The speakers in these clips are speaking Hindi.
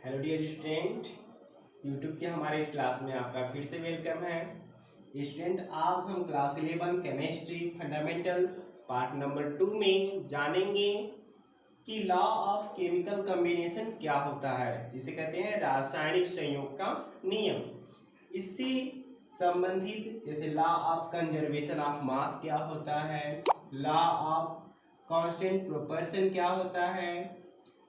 हेलो डियर स्टूडेंट, यूट्यूब के हमारे इस क्लास में आपका फिर से वेलकम है। स्टूडेंट, आज हम class 11 chemistry fundamental part number 2 में जानेंगे कि लॉ ऑफ केमिकल कॉम्बिनेशन क्या होता है, जिसे कहते हैं रासायनिक संयोग का नियम। इससे संबंधित जैसे law of conservation of mass क्या होता है, लॉ ऑफ कांस्टेंट प्रोपोर्शन क्या होता है,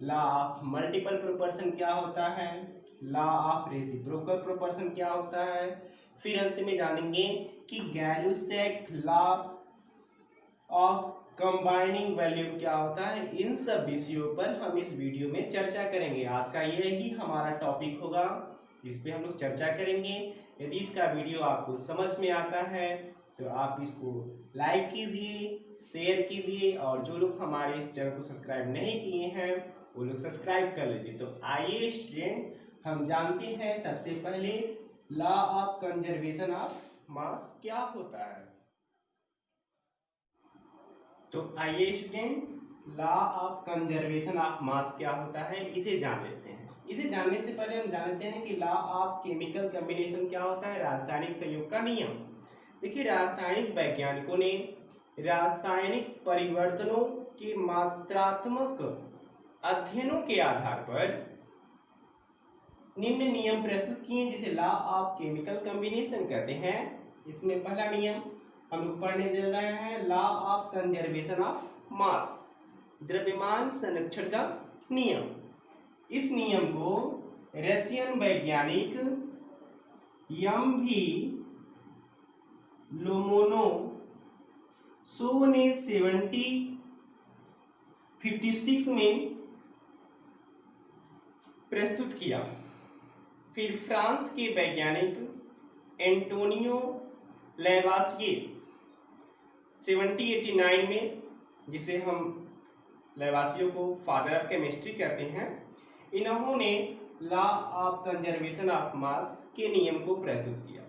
लॉ ऑफ मल्टीपल प्रोपोर्शन क्या होता है, लॉ ऑफ रेसिप्रोकल प्रोपोर्शन क्या होता है। फिर अंत में जानेंगे कि Gay-Lussac law of combining value क्या होता है। इन सब विषयों पर हम इस वीडियो में चर्चा करेंगे। आज का यही हमारा टॉपिक होगा, इस पे हम लोग चर्चा करेंगे। यदि इसका वीडियो आपको समझ में आता है तो आप इसको लाइक कीजिए, शेयर कीजिए, और जो लोग हमारे इस चैनल को सब्सक्राइब नहीं किए हैं वो लोग सब्सक्राइब कर लीजिए। तो आइए स्टूडेंट, हम जानते हैं सबसे पहले law of conservation of mass क्या होता है। तो आइए student, law of conservation of mass क्या होता है इसे जान लेते हैं। इसे जानने से पहले हम जानते हैं कि लॉ ऑफ केमिकल कॉम्बिनेशन क्या होता है, रासायनिक संयोग का नियम। देखिए, रासायनिक वैज्ञानिकों ने रासायनिक परिवर्तनों के मात्रात्मक अध्ययनों के आधार पर निम्न नियम प्रस्तुत किए, जिसे लॉ ऑफ केमिकल कॉम्बिनेशन कहते हैं। इसमें पहला नियम हम लोग पढ़ने चल रहे हैं, law of conservation of mass, द्रव्यमान संरक्षण का नियम। इस नियम को रशियन वैज्ञानिक एम.वी. लोमोनोसोव ने 1756 में प्रस्तुत किया। फिर फ्रांस के वैज्ञानिक एंटोनियो लैवासिये 1789 में, जिसे हम लैवासिये को फादर ऑफ केमिस्ट्री कहते हैं, इन्होंने law of conservation of mass के नियम को प्रस्तुत किया।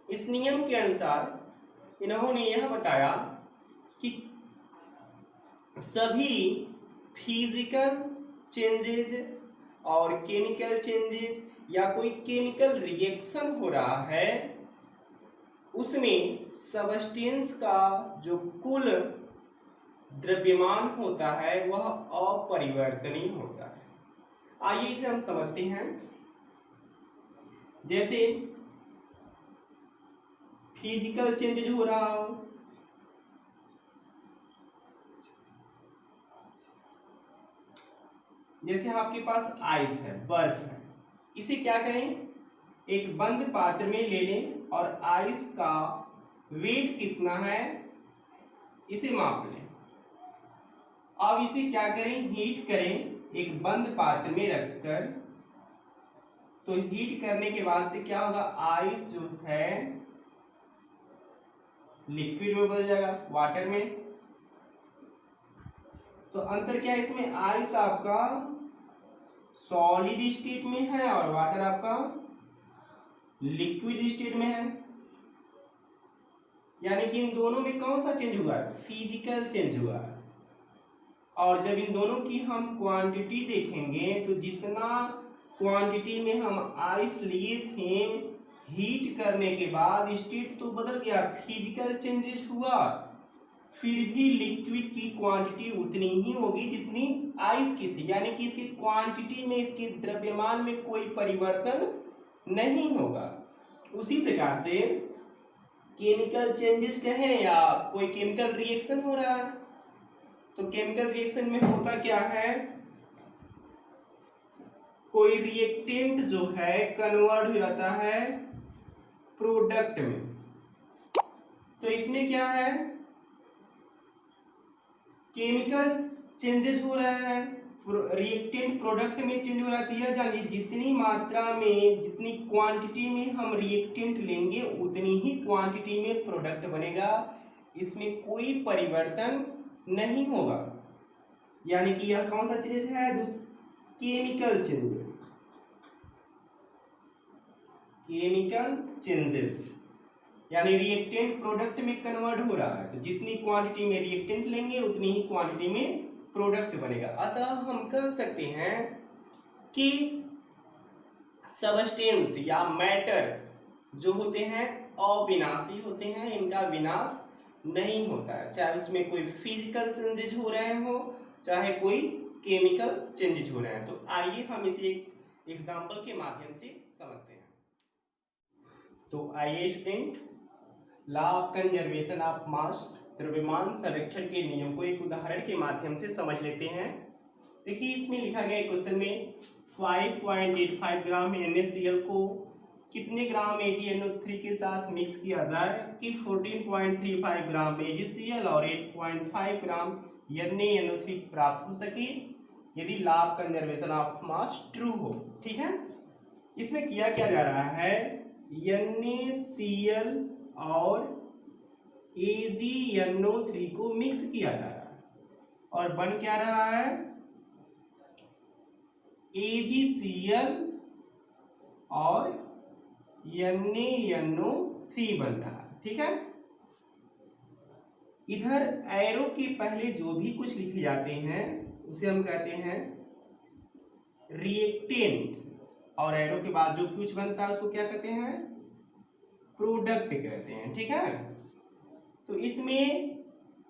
इस नियम के अनुसार इन्होंने यह बताया कि सभी फिजिकल चेंजेज और केमिकल चेंजेज या कोई केमिकल रिएक्शन हो रहा है, उसमें सबस्टेंस का जो कुल द्रव्यमान होता है वह अपरिवर्तनीय होता है। आइए इसे हम समझते हैं। जैसे फिजिकल चेंजेज हो रहा हो, जैसे आपके पास आइस है, बर्फ है, इसे क्या करें, एक बंद पात्र में ले लें और आइस का वेट कितना है इसे माप लें। अब इसे क्या करें, हीट करें एक बंद पात्र में रखकर। तो हीट करने के बाद से क्या होगा, आइस जो है लिक्विड में बदल जाएगा, वाटर में। तो अंतर क्या है इसमें, आइस आपका सॉलिड स्टेट में है और वाटर आपका लिक्विड स्टेट में है। यानी कि इन दोनों में कौन सा चेंज हुआ है, फिजिकल चेंज हुआ है। और जब इन दोनों की हम क्वांटिटी देखेंगे तो जितना क्वांटिटी में हम आइस लिए थे, हीट करने के बाद स्टेट तो बदल गया, फिजिकल चेंजेस हुआ, फिर भी लिक्विड की क्वांटिटी उतनी ही होगी जितनी आइस की थी। यानी कि इसकी क्वांटिटी में, इसके द्रव्यमान में कोई परिवर्तन नहीं होगा। उसी प्रकार से केमिकल चेंजेस कहें या कोई केमिकल रिएक्शन हो रहा है, तो केमिकल रिएक्शन में होता क्या है, कोई रिएक्टेंट जो है कन्वर्ट हो जाता है प्रोडक्ट में। तो इसमें क्या है, केमिकल चेंजेस हो रहा है, रिएक्टेंट प्रोडक्ट में चेंज हो रहा है। यह जानिए, जितनी मात्रा में, जितनी क्वांटिटी में हम रिएक्टेंट लेंगे उतनी ही क्वांटिटी में प्रोडक्ट बनेगा, इसमें कोई परिवर्तन नहीं होगा। यानी कि यह कौन सा चेंज है, केमिकल चेंजेस। केमिकल चेंजेस यानी रिएक्टेंट प्रोडक्ट में कन्वर्ट हो रहा है, तो जितनी क्वांटिटी में रिएक्टेंट लेंगे उतनी ही क्वांटिटी में प्रोडक्ट बनेगा। अतः हम कह सकते हैं कि सबस्टेंस या मैटर जो होते हैं अविनाशी होते हैं, इनका विनाश नहीं होता है, चाहे उसमें कोई फिजिकल चेंजेज हो रहे हो चाहे कोई केमिकल चेंजेज हो रहे हैं। तो आइए हम इसे एक एग्जाम्पल के माध्यम से समझते हैं। तो आइए student, law of conservation of mass, द्रव्यमान संरक्षण के नियम को एक उदाहरण के माध्यम से समझ लेते हैं। देखिए इसमें लिखा गया क्वेश्चन में 5.85 ग्राम NaCl को कितने ग्राम AgNO3 के साथ मिक्स किया जाए कि 14.35 ग्राम AgCl और 8.5 ग्राम NaNO3 प्राप्त हो सके यदि law of conservation of mass true हो। ठीक है, इसमें किया क्या जा रहा है, NaCl और AgNO3 को मिक्स किया जा रहा है और बन क्या रहा है, AgCl और NaNO3 बन रहा है। ठीक है, इधर एरो के पहले जो भी कुछ लिखे जाते हैं उसे हम कहते हैं रिएक्टेंट, और एरो के बाद जो कुछ बनता है उसको क्या कहते हैं, प्रोडक्ट कहते हैं। ठीक है, तो इसमें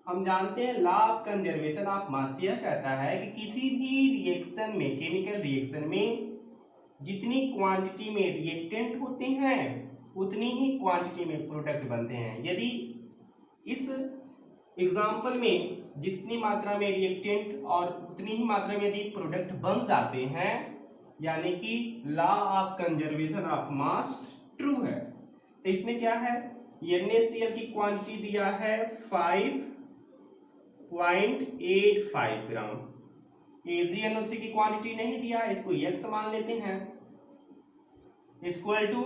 हम जानते हैं law of conservation of mass यह कहता है कि किसी भी रिएक्शन में, केमिकल रिएक्शन में जितनी क्वांटिटी में रिएक्टेंट होते हैं उतनी ही क्वांटिटी में प्रोडक्ट बनते हैं। यदि इस एग्जाम्पल में जितनी मात्रा में रिएक्टेंट और उतनी ही मात्रा में यदि प्रोडक्ट बन जाते हैं, यानी कि law of conservation of mass true है। तो इसमें क्या है, NaCl की क्वांटिटी दिया है 5.85 ग्राम, AgNO3 की क्वांटिटी नहीं दिया, इसको x मान लेते हैं, इक्वल टू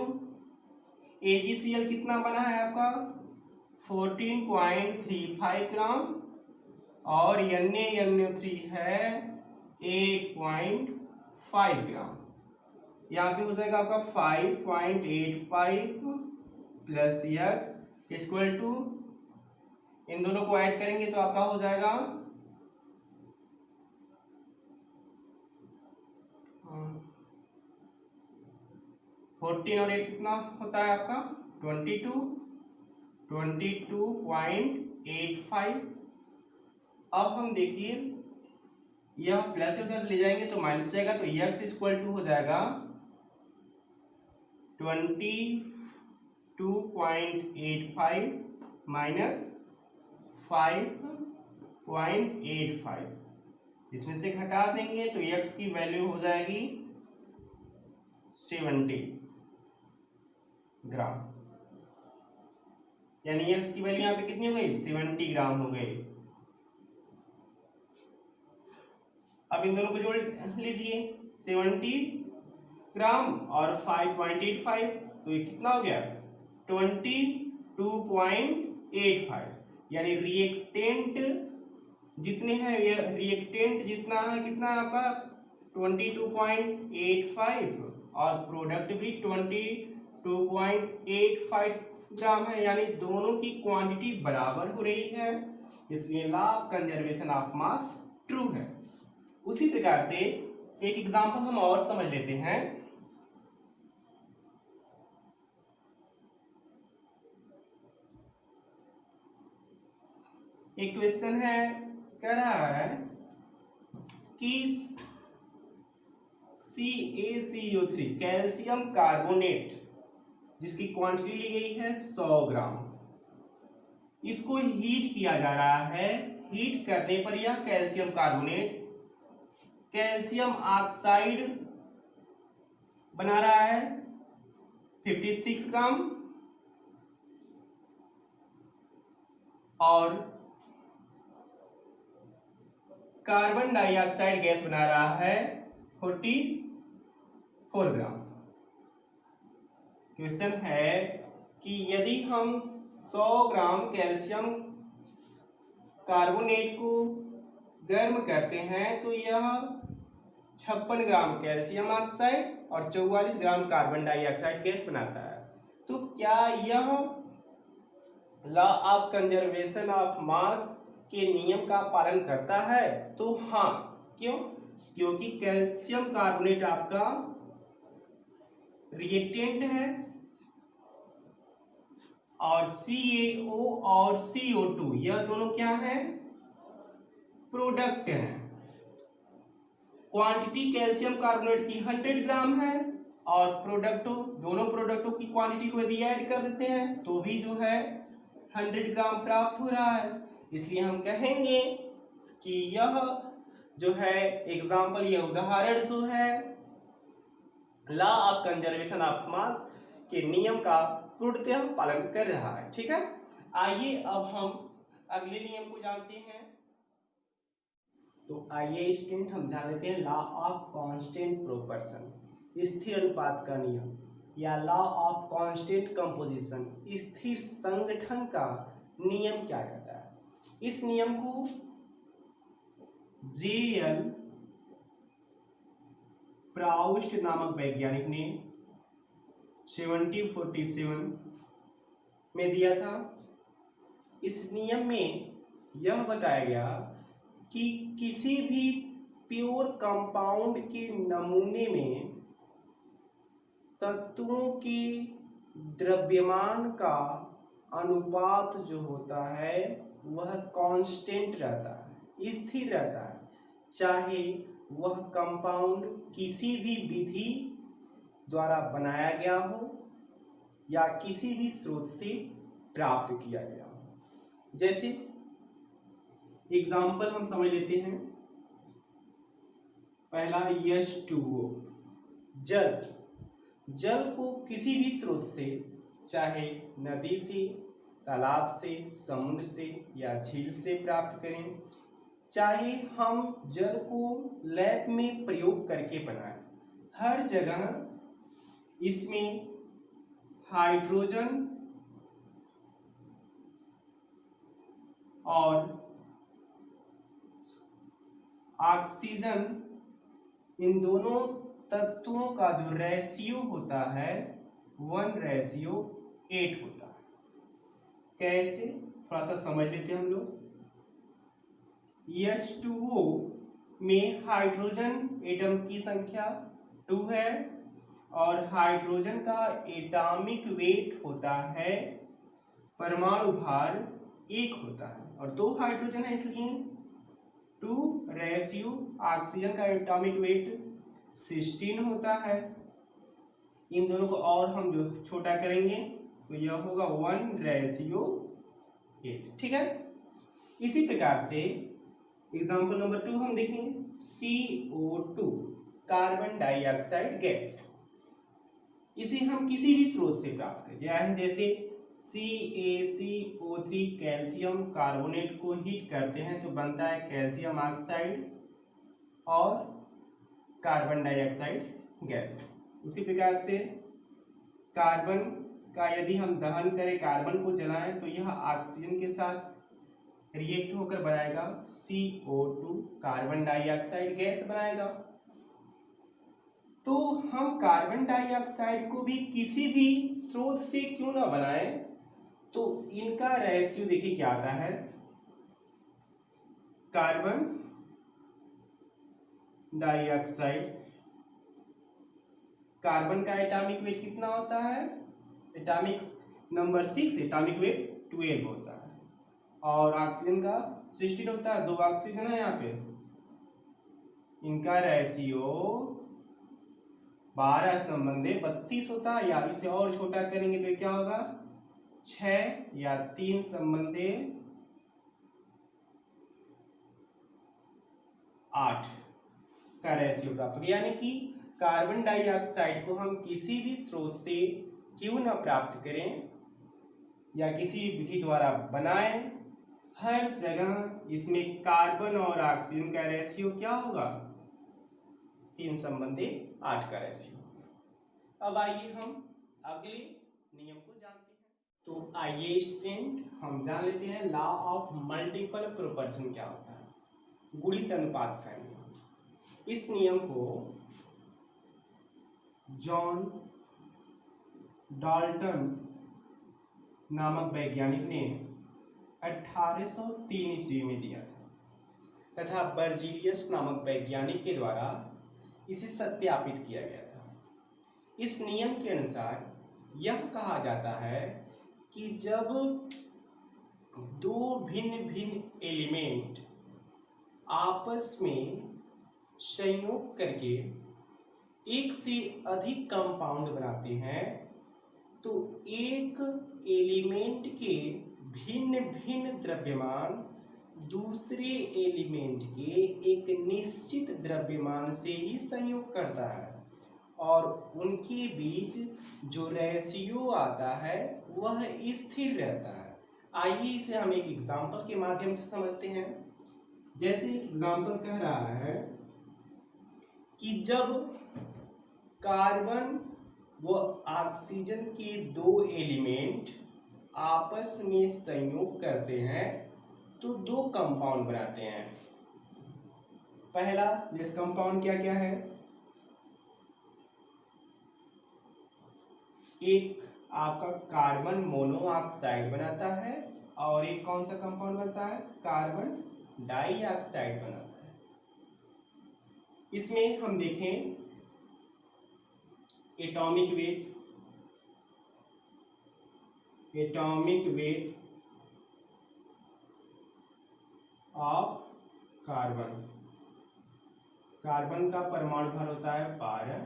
AgCl कितना बना है आपका 14.35 ग्राम और NaNO3 है 8.5 ग्राम। यहाँ पे हो जाएगा आपका 5.85 प्लस x इक्वल टू, इन दोनों को ऐड करेंगे तो आपका हो जाएगा 14 और 8 कितना होता है आपका 22.85। अब हम देखिए यह प्लस उधर ले जाएंगे तो माइनस जाएगा, तो x इक्वल टू हो जाएगा 22.85 माइनस 5.85, इसमें से घटा देंगे तो x की वैल्यू हो जाएगी 70 ग्राम, यानी x की वैल्यू यहाँ पे कितनी हो गई 70 ग्राम हो गई। अब इन दोनों को जोड़ लीजिए, 70 ग्राम और 5.85, तो ये कितना हो गया 22.85, यानी रिएक्टेंट जितने हैं, ये रिएक्टेंट जितना है कितना है आपका 22.85 और प्रोडक्ट भी 22.85 ग्राम है, यानी दोनों की क्वांटिटी बराबर हो रही है, इसलिए law of conservation of mass true है। उसी प्रकार से एक एग्जांपल हम और समझ लेते हैं। एक क्वेश्चन है, कह रहा है कि CaCO3 कैल्शियम कार्बोनेट जिसकी क्वांटिटी ली गई है 100 ग्राम, इसको हीट किया जा रहा है। हीट करने पर यह कैल्शियम कार्बोनेट कैल्शियम ऑक्साइड बना रहा है 56 ग्राम और कार्बन डाइऑक्साइड गैस बना रहा है 44 ग्राम। क्वेश्चन है कि यदि हम 100 ग्राम कैल्शियम कार्बोनेट को गर्म करते हैं तो यह 56 ग्राम कैल्शियम ऑक्साइड और 44 ग्राम कार्बन डाइऑक्साइड गैस बनाता है। तो क्या यह law of conservation of mass के नियम का पालन करता है? तो हाँ, क्यों? क्योंकि कैल्शियम कार्बोनेट आपका रिएक्टेंट है और CaO और CO2 यह दोनों क्या है, प्रोडक्ट हैं। क्वांटिटी कैल्शियम कार्बोनेट की 100 ग्राम है और दोनों प्रोडक्टों की क्वांटिटी को यदि ऐड कर देते हैं तो भी जो है 100 ग्राम प्राप्त हो रहा है। इसलिए हम कहेंगे कि यह जो है एग्जाम्पल, यह उदाहरण जो है law of conservation of mass के नियम का पूर्णतः पालन कर रहा है। ठीक है, आइए अब हम अगले नियम को जानते हैं। तो आइए स्टूडेंट हम जान लेते हैं लॉ ऑफ कांस्टेंट प्रोपोर्शन, स्थिर अनुपात का नियम, या लॉ ऑफ कांस्टेंट कंपोजिशन, स्थिर संगठन का नियम क्या कहता है। इस नियम को J.L. प्राउस्ट नामक वैज्ञानिक ने 1747 में दिया था। इस नियम में यह बताया गया कि किसी भी प्योर कंपाउंड के नमूने में तत्वों के द्रव्यमान का अनुपात जो होता है वह कांस्टेंट रहता है, स्थिर रहता है, चाहे वह कंपाउंड किसी भी विधि द्वारा बनाया गया हो या किसी भी स्रोत से प्राप्त किया गया हो। जैसे एग्जाम्पल हम समझ लेते हैं। पहला H2O, जल को किसी भी स्रोत से, चाहे नदी से, तालाब से, समुद्र से या झील से प्राप्त करें, चाहे हम जल को लैब में प्रयोग करके बनाएं, हर जगह इसमें हाइड्रोजन और ऑक्सीजन, इन दोनों तत्वों का जो रेशियो होता है 1:8 होता है। कैसे, थोड़ा सा समझ लेते हैं हम लोग। H2O में हाइड्रोजन एटम की संख्या 2 है और हाइड्रोजन का एटॉमिक वेट होता है, परमाणु भार 1 होता है, और 2 हाइड्रोजन है इसलिए 2:, ऑक्सीजन का एटॉमिक वेट 16 होता है। इन दोनों को और हम जो छोटा करेंगे तो यह होगा 1:8। ठीक है, इसी प्रकार से एग्जाम्पल नंबर 2 हम देखेंगे। CO2, कार्बन डाइऑक्साइड गैस, इसे हम किसी भी स्रोत से प्राप्त करते हैं, जैसे CaCO3 कैल्शियम कार्बोनेट को हीट करते हैं तो बनता है कैल्शियम ऑक्साइड और कार्बन डाइऑक्साइड गैस। उसी प्रकार से कार्बन का यदि हम दहन करें, कार्बन को जलाएं तो यह ऑक्सीजन के साथ रिएक्ट होकर बनाएगा CO2, कार्बन डाइऑक्साइड गैस बनाएगा। तो हम कार्बन डाइऑक्साइड को भी किसी भी स्रोत से क्यों ना बनाएं, तो इनका रेशियो देखिए क्या आता है। कार्बन डाइऑक्साइड, कार्बन का एटॉमिक वेट कितना होता है, एटॉमिक नंबर 6, एटॉमिक वेट 12 होता है, और ऑक्सीजन का 16 होता है। 2 ऑक्सीजन है यहाँ पे, इनका रेशियो 12 संबंधे 32 होता है, या इसे और छोटा करेंगे तो क्या होगा 6 या 3 संबंधे 8 का रेशियो प्राप्त होगा। यानी कि कार्बन डाइऑक्साइड को हम किसी भी स्रोत से क्यों न प्राप्त करें या किसी विधि द्वारा बनाएं, हर जगह इसमें कार्बन और ऑक्सीजन का रेशियो क्या होगा 3:8 का रेशियो। अब आइए हम अगले नियम को जानते हैं। तो आइए स्टूडेंट हम जान लेते हैं लॉ ऑफ मल्टीपल प्रोपोर्शन क्या होता है, गुणित अनुपात का नियम। इस नियम को जॉन डाल्टन नामक वैज्ञानिक ने 1803 ईस्वी में दिया था तथा बर्जीलियस नामक वैज्ञानिक के द्वारा इसे सत्यापित किया गया था। इस नियम के अनुसार यह कहा जाता है कि जब दो भिन्न भिन्न एलिमेंट आपस में संयोग करके एक से अधिक कंपाउंड बनाते हैं तो एक एलिमेंट के भिन्न भिन्न द्रव्यमान दूसरे एलिमेंट के एक निश्चित द्रव्यमान से ही संयोग करता है और उनके बीच जो रेशियो आता है वह स्थिर रहता है। आइए इसे हम एक एग्जांपल के माध्यम से समझते हैं। जैसे एक एग्जांपल कह रहा है कि जब कार्बन व ऑक्सीजन के दो एलिमेंट आपस में संयोग करते हैं तो दो कंपाउंड बनाते हैं। पहला इस कंपाउंड क्या क्या है, एक आपका कार्बन मोनोऑक्साइड बनाता है और एक कौन सा कंपाउंड बनता है, कार्बन डाइऑक्साइड बनाता है। इसमें हम देखें एटॉमिक वेट ऑफ कार्बन का परमाणु भार होता है 12।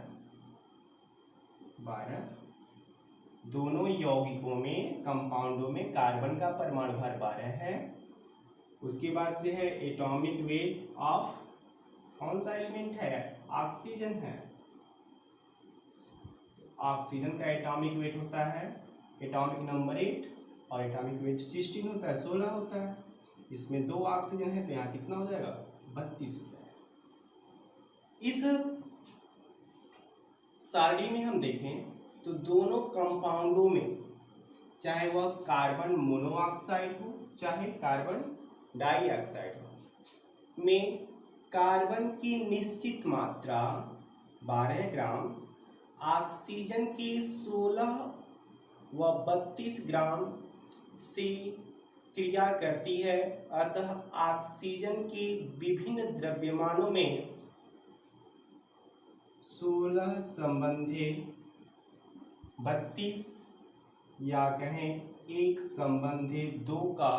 दोनों यौगिकों में कंपाउंडों में कार्बन का परमाणु भार 12 है। उसके बाद से है एटॉमिक वेट ऑफ कौन सा एलिमेंट है, ऑक्सीजन है। ऑक्सीजन का एटॉमिक वेट होता है एटॉमिक नंबर 8 और एटॉमिक वेट 16 होता है, 16 होता है। इसमें दो ऑक्सीजन है तो यहाँ कितना हो जाएगा, 32 हो जाएगा। इस सारणी में हम देखें तो दोनों कंपाउंडों में चाहे वह कार्बन मोनोऑक्साइड हो चाहे कार्बन डाइऑक्साइड हो में कार्बन की निश्चित मात्रा 12 ग्राम, ऑक्सीजन की 16 व 32 ग्राम से क्रिया करती है। अतः ऑक्सीजन के विभिन्न द्रव्यमानों में 16 संबंधी 32 या कहें 1 संबंधी 2 का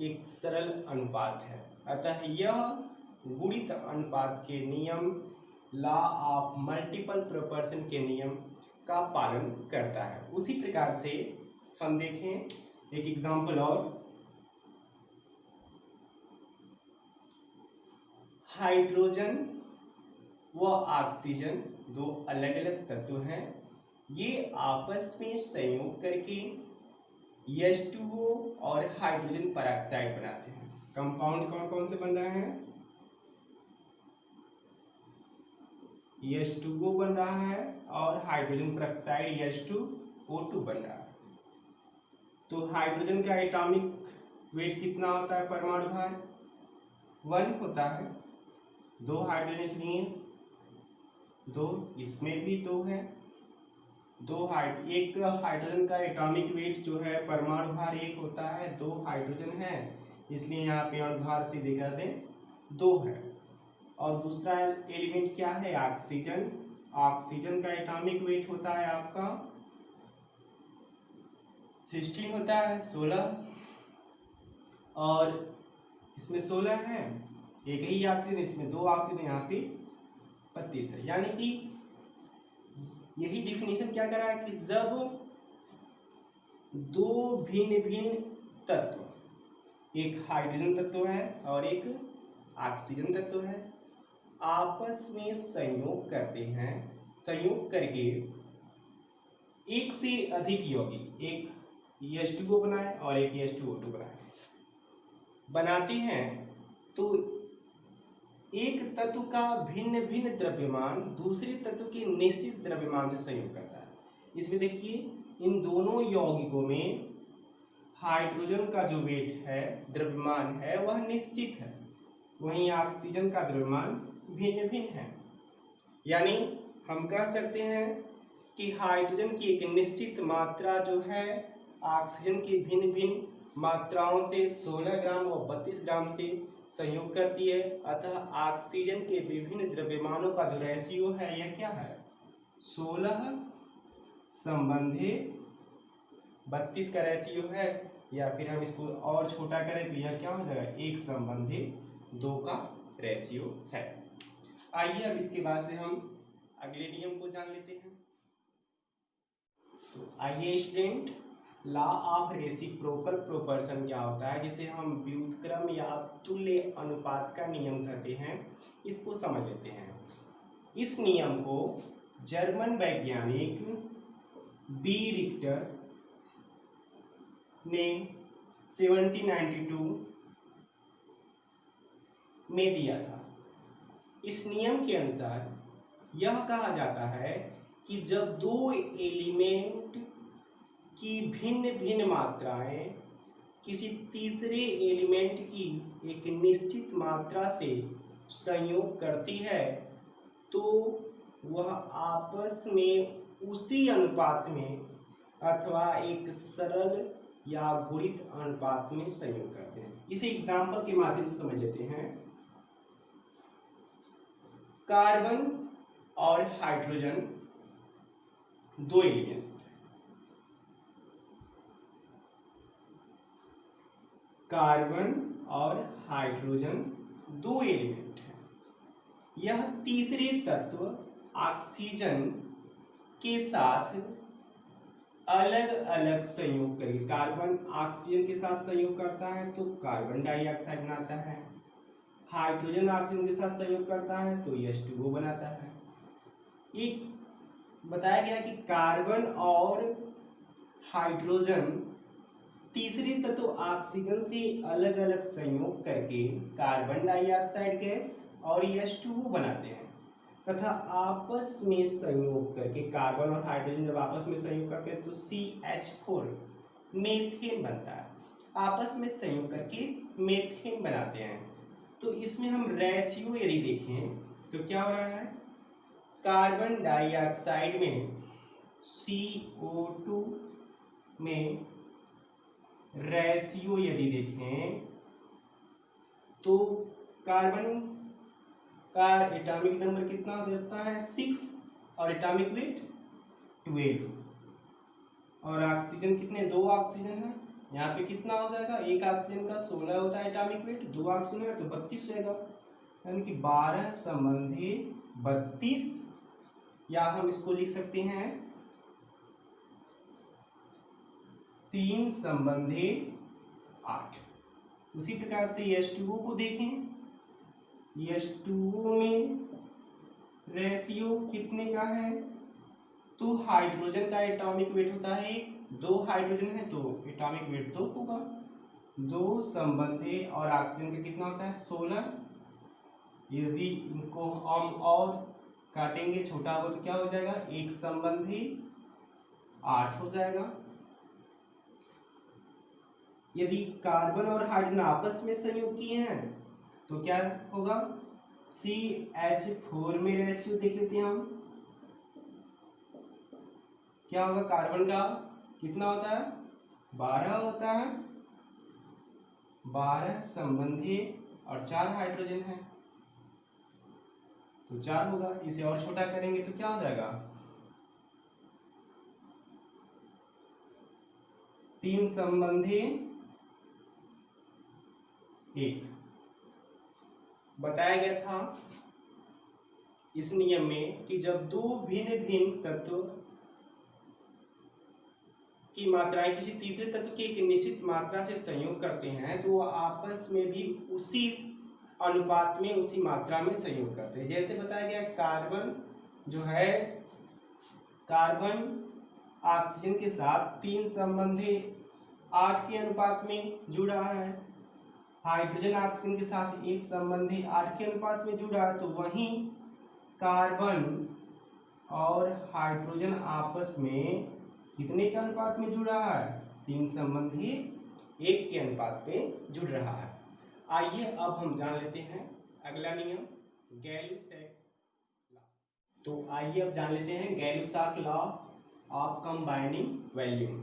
एक सरल अनुपात है। अतः यह गुणित अनुपात के नियम लॉ ऑफ मल्टीपल प्रोपोर्शन के नियम का पालन करता है। उसी प्रकार से हम देखें एक एग्जांपल और, हाइड्रोजन व ऑक्सीजन दो अलग अलग तत्व हैं। ये आपस में संयोग करके H2O और हाइड्रोजन पेरोक्साइड बनाते हैं। कंपाउंड कौन कौन से बन रहे हैं, H2O बन रहा है और हाइड्रोजन पेरोक्साइड H2O2 बन रहा है। तो हाइड्रोजन का एटॉमिक वेट कितना होता है, परमाणु भार 1 होता है। 2 हाइड्रोजन इसलिए 2, इसमें भी 2 है। एक हाइड्रोजन का एटॉमिक वेट जो है परमाणु भार 1 होता है, 2 हाइड्रोजन है इसलिए यहाँ पे अनुभार से देखा दें 2 है। और दूसरा एलिमेंट क्या है, ऑक्सीजन। ऑक्सीजन का एटॉमिक वेट होता है आपका 16 होता है, 16 और इसमें 16 है, एक ही ऑक्सीजन, इसमें 2 ऑक्सीजन, यहाँ पे 32 है। यानी कि यही डिफिनीशन क्या कर रहा है कि जब दो भिन्न भिन्न तत्व, एक हाइड्रोजन तत्व है और एक ऑक्सीजन तत्व है, आपस में संयोग करते हैं, संयोग करके एक से अधिक यौगिक, एक H2O बनाए और एक H2O2 बनाते हैं, तो एक तत्व का भिन्न भिन्न द्रव्यमान दूसरे तत्व के निश्चित द्रव्यमान से संयोग करता है। इसमें देखिए इन दोनों यौगिकों में हाइड्रोजन का जो वेट है, द्रव्यमान है, वह निश्चित है, वहीं ऑक्सीजन का द्रव्यमान भिन्न भिन्न है। यानी हम कह सकते हैं कि हाइड्रोजन की एक निश्चित मात्रा जो है ऑक्सीजन की भिन्न भिन्न मात्राओं से 16 ग्राम और 32 ग्राम से संयोग करती है। अतः ऑक्सीजन के विभिन्न द्रव्यमानों का जो रेशियो है यह क्या है, 16 संबंधी 32 का रेशियो है, या फिर हम इसको और छोटा करें तो यह क्या हो जाएगा, 1 संबंधी 2 का रेशियो है। आइए अब इसके बाद से हम अगले नियम को जान लेते हैं। तो आइए student, law of reciprocal proportion क्या होता है, जिसे हम व्युत्क्रम या तुल्य अनुपात का नियम कहते हैं, इसको समझ लेते हैं। इस नियम को जर्मन वैज्ञानिक बी रिक्टर ने 1792 में दिया था। इस नियम के अनुसार यह कहा जाता है कि जब दो एलिमेंट की भिन्न भिन्न मात्राएं किसी तीसरे एलिमेंट की एक निश्चित मात्रा से संयोग करती है तो वह आपस में उसी अनुपात में अथवा एक सरल या गुणित अनुपात में संयोग करते हैं। इसे एग्जाम्पल के माध्यम से समझ लेते हैं। कार्बन और हाइड्रोजन दो एलिमेंट, कार्बन और हाइड्रोजन दो एलिमेंट है। यह तीसरे तत्व ऑक्सीजन के साथ अलग अलग संयोग करेगी। कार्बन ऑक्सीजन के साथ संयोग करता है तो कार्बन डाइऑक्साइड बनाता है, हाइड्रोजन ऑक्सीजन के साथ संयोग करता है तो H2O बनाता है। एक बताया गया कि कार्बन और हाइड्रोजन तीसरे तत्व ऑक्सीजन से अलग अलग संयोग करके कार्बन डाइऑक्साइड गैस और H2O बनाते हैं, तथा आपस में संयोग करके कार्बन और हाइड्रोजन जब आपस में संयोग करते हैं तो CH4 मीथेन बनता है। आपस में संयोग करके मीथेन बनाते हैं। तो इसमें हम रेशियो यदि देखें तो क्या हो रहा है, कार्बन डाइऑक्साइड में CO2 में रेशियो यदि देखें तो कार्बन का एटॉमिक नंबर कितना होता है 6 और एटॉमिक वेट 12, और ऑक्सीजन कितने, 2 ऑक्सीजन है, यहाँ पे कितना हो जाएगा, एक ऑक्सीजन का 16 होता है एटॉमिक वेट, 2 ऑक्सीजन है तो 32 रहेगा, यानी कि 12 संबंधी 32, या हम इसको लिख सकते हैं 3 संबंधी 8। उसी प्रकार से H2O को देखें, H2O में रेशियो कितने का है, तो हाइड्रोजन का एटॉमिक वेट होता है 1, 2 हाइड्रोजन है तो एटॉमिक वेट 2 होगा, 2 संबंधी, और ऑक्सीजन का कितना होता है 16। यदि इनको हम और काटेंगे छोटा होगा तो क्या हो जाएगा, 1 संबंधी 8 हो जाएगा। यदि कार्बन और हाइड्रोजन आपस में संयोग किए हैं तो क्या होगा, CH4 में रेशियो देख लेते हैं हम, क्या होगा, कार्बन का कितना होता है 12 होता है, 12 संबंधी और 4 हाइड्रोजन है तो 4 होगा। इसे और छोटा करेंगे तो क्या हो जाएगा, 3 संबंधी 1। बताया गया था इस नियम में कि जब दो भिन्न भिन्न तत्व की मात्राएं किसी तीसरे तत्व की एक निश्चित मात्रा से संयोग करते हैं तो वह आपस में भी उसी अनुपात में, उसी मात्रा में संयोग करते हैं। जैसे बताया गया, कार्बन जो है, कार्बन ऑक्सीजन के साथ 3 संबंधी 8 के अनुपात में जुड़ रहा है, हाइड्रोजन ऑक्सीजन के साथ 1 संबंधी 8 के अनुपात में जुड़ा है, तो वहीं कार्बन और हाइड्रोजन आपस में कितने के अनुपात में जुड़ रहा है, 3 संबंधी 1 के अनुपात में जुड़ रहा है। आइए अब हम जान लेते हैं अगला नियम, गैलुसैक लॉ। तो आइए अब जान लेते हैं गैलुसैक लॉ ऑफ कंबाइनिंग वॉल्यूम,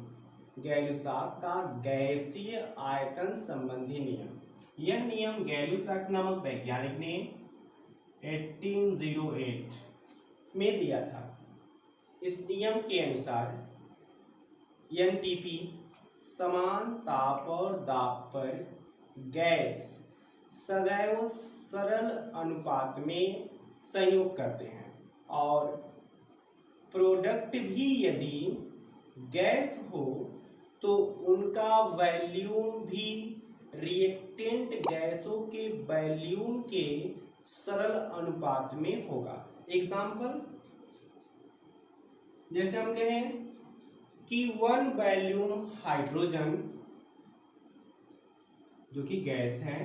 गैलुसैक का गैसीय आयतन संबंधी नियम। यह नियम गैलुसैक नामक वैज्ञानिक ने 1808 में दिया था। इस नियम के अनुसार एनटीपी समान ताप और दाब पर गैस सदैव सरल अनुपात में संयोग करते हैं और प्रोडक्ट भी यदि गैस हो तो उनका वॉल्यूम भी रिएक्टेंट गैसों के वॉल्यूम के सरल अनुपात में होगा। एग्जाम्पल, जैसे हम कहें कि 1 वॉल्यूम हाइड्रोजन जो कि गैस है,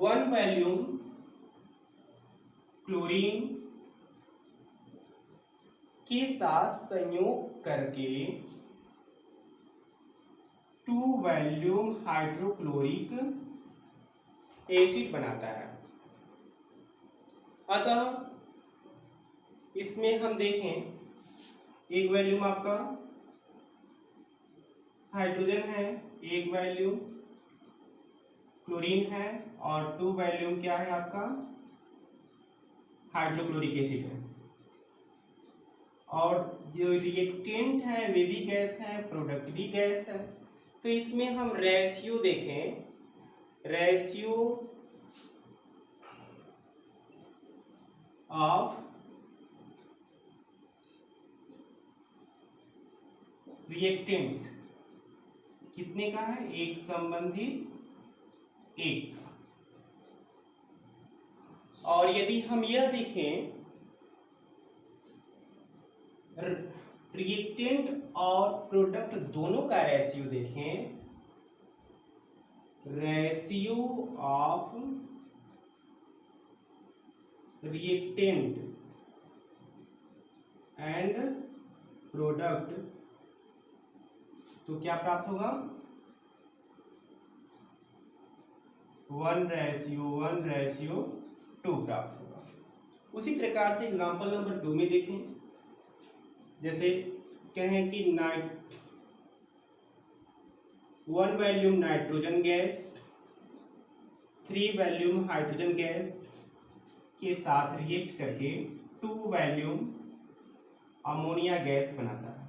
1 वॉल्यूम क्लोरीन के साथ संयोग करके 2 वॉल्यूम हाइड्रोक्लोरिक एसिड बनाता है। अतः इसमें हम देखें, एक वॉल्यूम आपका हाइड्रोजन है, एक वॉल्यूम क्लोरीन है और 2 वॉल्यूम क्या है आपका हाइड्रोक्लोरिक एसिड है। और जो रिएक्टेंट है वे भी गैस है, प्रोडक्ट भी गैस है। तो इसमें हम रेशियो देखें, रेशियो ऑफ रिएक्टेंट कितने का है, 1 संबंधी 1। और यदि हम यह देखें रिएक्टेंट और प्रोडक्ट दोनों का रेशियो देखें, ratio of reactant and product, तो क्या प्राप्त होगा 1:1:2 प्राप्त होगा। उसी प्रकार से एग्जांपल नंबर 2 में देखें, जैसे कहें कि 1 volume nitrogen gas 3 volume hydrogen gas के साथ रिएक्ट करके 2 वॉल्यूम अमोनिया गैस बनाता है।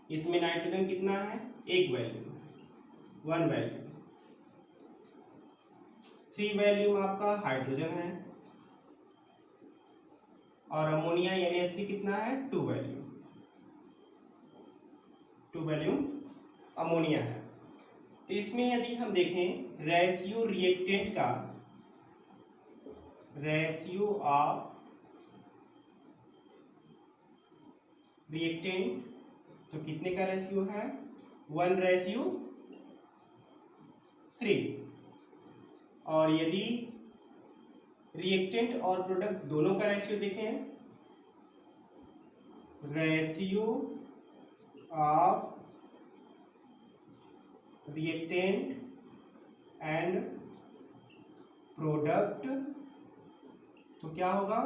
इसमें नाइट्रोजन कितना है, 1 वॉल्यूम, 1 वॉल्यूम, 3 वॉल्यूम आपका हाइड्रोजन है और अमोनिया यानी NH3 कितना है, 2 वॉल्यूम, 2 वॉल्यूम अमोनिया है। तो इसमें यदि हम देखें रेशियो रिएक्टेंट का, रेशियो ऑफ रिएक्टेंट, तो कितने का रेशियो है, 1:3। और यदि रिएक्टेंट और प्रोडक्ट दोनों का रेशियो देखें, ratio of reactant and product, तो क्या होगा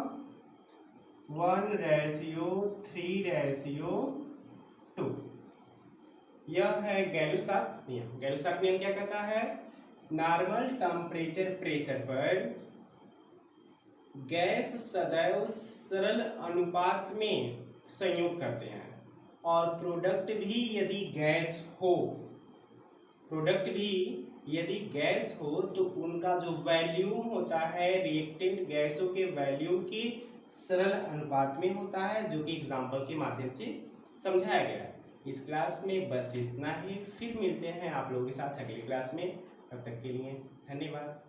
1:3:2। यह है गैलुसाक नियम। गैलुसाक नियम क्या कहता है, नॉर्मल टेम्परेचर प्रेशर पर गैस सदैव सरल अनुपात में संयोग करते हैं और प्रोडक्ट भी यदि गैस हो, प्रोडक्ट भी यदि गैस हो तो उनका जो वॉल्यूम होता है रिएक्टेंट गैसों के वॉल्यूम के सरल अनुपात में होता है, जो कि एग्जाम्पल के माध्यम से समझाया गया है। इस क्लास में बस इतना ही, फिर मिलते हैं आप लोगों के साथ अगली क्लास में। तब तक के लिए धन्यवाद।